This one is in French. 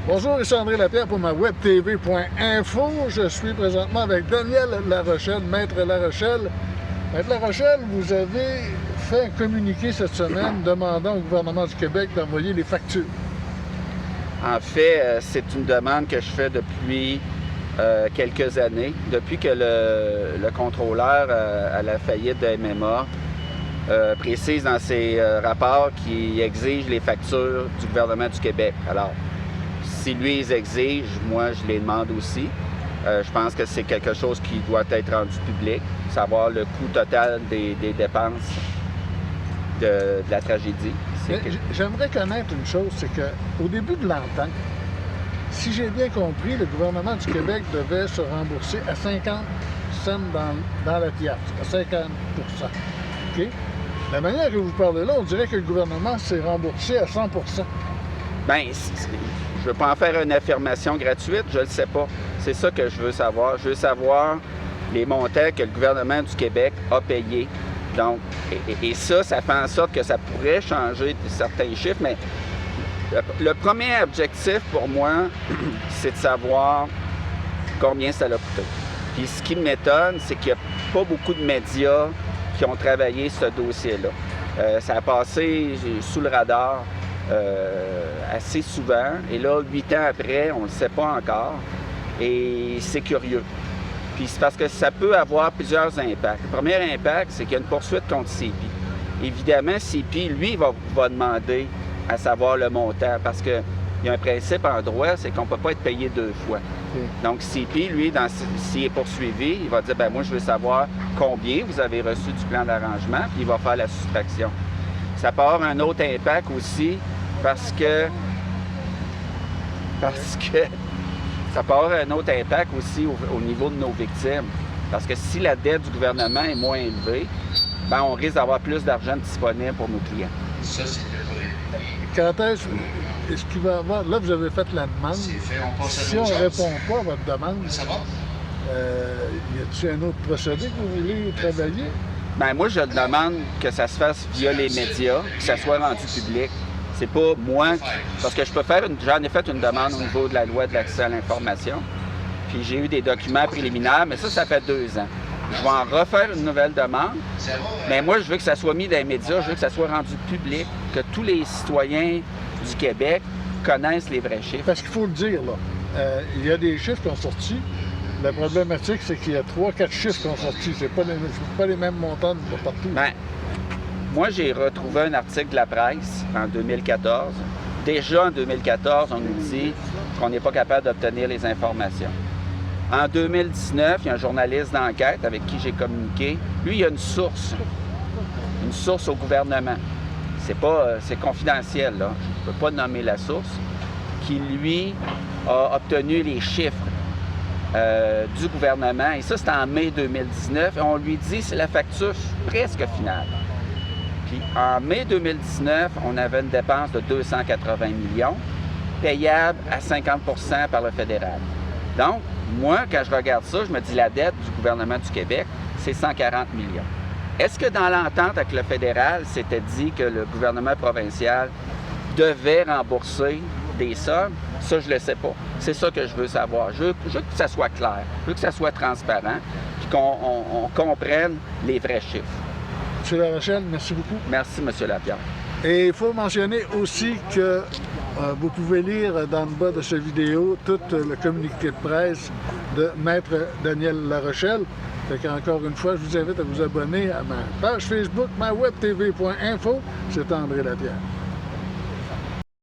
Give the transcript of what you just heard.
Bonjour, ici André Lapierre pour ma webtv.info. Je suis présentement avec Daniel Larochelle, Maître Larochelle. Maître Larochelle, vous avez fait un communiqué cette semaine demandant au gouvernement du Québec d'envoyer les factures. En fait, c'est une demande que je fais depuis quelques années, depuis que le contrôleur à la faillite de MMA précise dans ses rapports qu'il exige les factures du gouvernement du Québec. Alors, si lui les exige, moi je les demande aussi. Je pense que c'est quelque chose qui doit être rendu public, savoir le coût total des dépenses de la tragédie. J'aimerais connaître une chose, c'est qu'au début de l'entente, si j'ai bien compris, le gouvernement du Québec devait se rembourser à 50 cents dans la pièce, à 50 %. OK? La manière que vous parlez là, on dirait que le gouvernement s'est remboursé à 100 %. Bien, je ne veux pas en faire une affirmation gratuite, je ne le sais pas. C'est ça que je veux savoir. Je veux savoir les montants que le gouvernement du Québec a payés. Donc, et ça fait en sorte que ça pourrait changer certains chiffres, mais le premier objectif pour moi, c'est de savoir combien ça l'a coûté. Puis ce qui m'étonne, c'est qu'il n'y a pas beaucoup de médias qui ont travaillé ce dossier-là. Ça a passé sous le radar assez souvent, et là, 8 ans après, on ne le sait pas encore, et c'est curieux. Puis c'est parce que ça peut avoir plusieurs impacts. Le premier impact, c'est qu'il y a une poursuite contre CP. Évidemment, CP, lui, va demander à savoir le montant, parce qu'il y a un principe en droit, c'est qu'on ne peut pas être payé deux fois. Donc, CP, lui, s'il est poursuivi, il va dire, ben moi, je veux savoir combien vous avez reçu du plan d'arrangement, puis il va faire la soustraction. Ça peut avoir un autre impact aussi, parce que ça peut avoir un autre impact aussi au niveau de nos victimes. Parce que si la dette du gouvernement est moins élevée, ben on risque d'avoir plus d'argent disponible pour nos clients. Ça, c'est le Quand est-ce qu'il va y avoir... Là, vous avez fait la demande. C'est fait, on passe si on ne répond pas à votre demande, ça va? Y a-t-il un autre procédé que vous voulez travailler? Ben moi, je demande que ça se fasse via les médias, que ça soit rendu public. C'est pas moi, parce que j'en ai fait une demande au niveau de la loi de l'accès à l'information, puis j'ai eu des documents préliminaires, mais ça fait 2 ans. Je vais en refaire une nouvelle demande, mais moi, je veux que ça soit mis dans les médias, je veux que ça soit rendu public, que tous les citoyens du Québec connaissent les vrais chiffres. Parce qu'il faut le dire, là, il y a des chiffres qui ont sorti. La problématique, c'est qu'il y a 3-4 chiffres qui ont sorti. C'est pas les mêmes montants de partout. Ben, moi, j'ai retrouvé un article de la presse en 2014. Déjà en 2014, on nous dit qu'on n'est pas capable d'obtenir les informations. En 2019, il y a un journaliste d'enquête avec qui j'ai communiqué. Lui, il a une source au gouvernement. C'est confidentiel, là. Je ne peux pas nommer la source, qui, lui, a obtenu les chiffres du gouvernement. Et ça, c'était en mai 2019. Et on lui dit c'est la facture presque finale. Puis en mai 2019, on avait une dépense de 280 millions, payable à 50 % par le fédéral. Donc, moi, quand je regarde ça, je me dis la dette du gouvernement du Québec, c'est 140 millions. Est-ce que dans l'entente avec le fédéral, c'était dit que le gouvernement provincial devait rembourser des sommes? Ça, je ne le sais pas. C'est ça que je veux savoir. Je veux que ça soit clair, je veux que ça soit transparent, puis qu'on comprenne les vrais chiffres. M. Larochelle, merci beaucoup. Merci, M. Lapierre. Et il faut mentionner aussi que vous pouvez lire dans le bas de cette vidéo tout le communiqué de presse de Maître Daniel Larochelle. Fait qu'encore une fois, je vous invite à vous abonner à ma page Facebook, ma webtv.info. C'est André Lapierre.